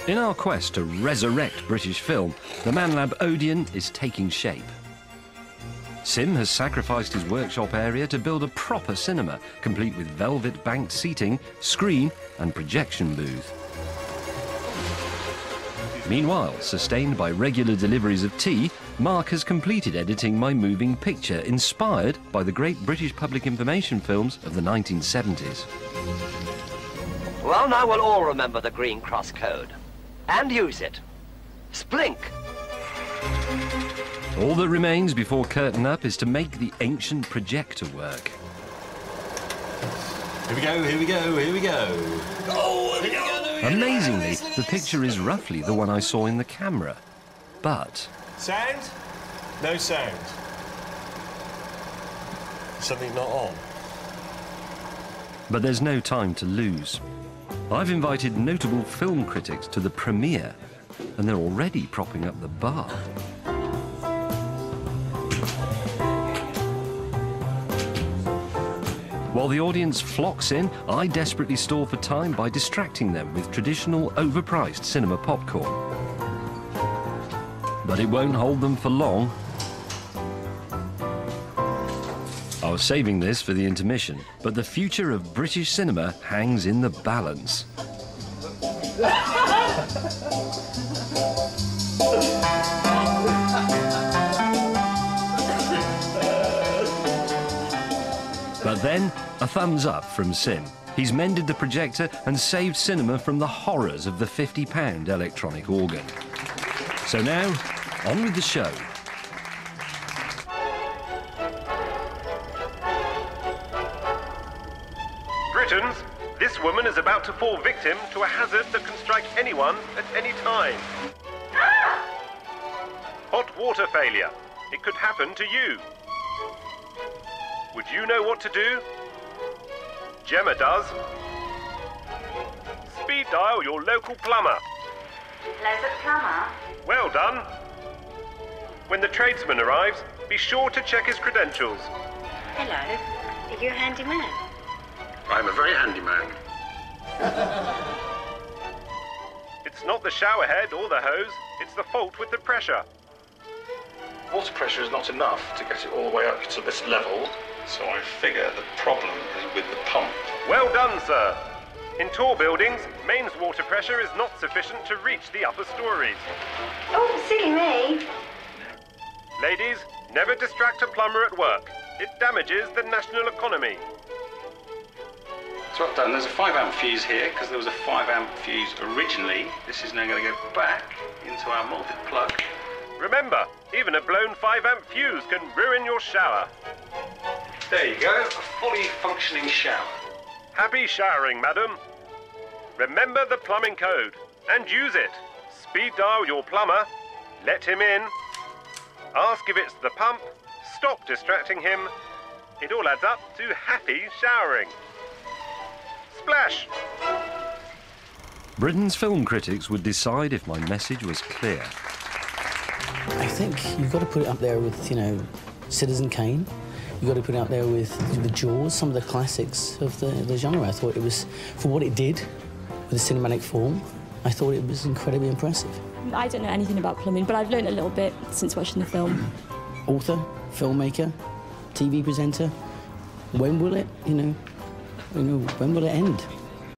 In our quest to resurrect British film, the ManLab Odeon is taking shape. Sim has sacrificed his workshop area to build a proper cinema, complete with velvet-banked seating, screen and projection booth. Meanwhile, sustained by regular deliveries of tea, Mark has completed editing my moving picture, inspired by the great British public information films of the 1970s. Well, now we'll all remember the Green Cross Code. And use it. Splink! All that remains before curtain up is to make the ancient projector work. Here we go, here we go, here we go. Oh, here we go. Amazingly, the picture is roughly the one I saw in the camera. But... Sound? No sound. Something not on. But there's no time to lose. I've invited notable film critics to the premiere, and they're already propping up the bar. While the audience flocks in, I desperately stall for time by distracting them with traditional overpriced cinema popcorn. But it won't hold them for long. I was saving this for the intermission, but the future of British cinema hangs in the balance. But then, a thumbs up from Sim. He's mended the projector and saved cinema from the horrors of the £50 electronic organ. So now, on with the show. Britons, this woman is about to fall victim to a hazard that can strike anyone at any time. Hot water failure. It could happen to you. Would you know what to do? Gemma does. Speed dial your local plumber. Hello, the plumber? Well done. When the tradesman arrives, be sure to check his credentials. Hello. Are you a handyman? I'm a very handy man. It's not the shower head or the hose, it's the fault with the pressure. Water pressure is not enough to get it all the way up to this level, so I figure the problem is with the pump. Well done, sir. In tall buildings, mains water pressure is not sufficient to reach the upper stories. Oh, silly me. Ladies, never distract a plumber at work. It damages the national economy. So I've done, there's a 5 amp fuse here, because there was a 5 amp fuse originally. This is now going to go back into our multi-plug. Remember, even a blown 5 amp fuse can ruin your shower. There you go, a fully functioning shower. Happy showering, madam. Remember the plumbing code and use it. Speed dial your plumber, let him in, ask if it's the pump, stop distracting him. It all adds up to happy showering. Splash! Britain's film critics would decide if my message was clear. I think you've got to put it up there with, you know, Citizen Kane. You've got to put it up there with the Jaws, some of the classics of the genre. I thought it was, for what it did with the cinematic form, I thought it was incredibly impressive. I don't know anything about plumbing, but I've learned a little bit since watching the film. Author, filmmaker, TV presenter, when will it, when will it end?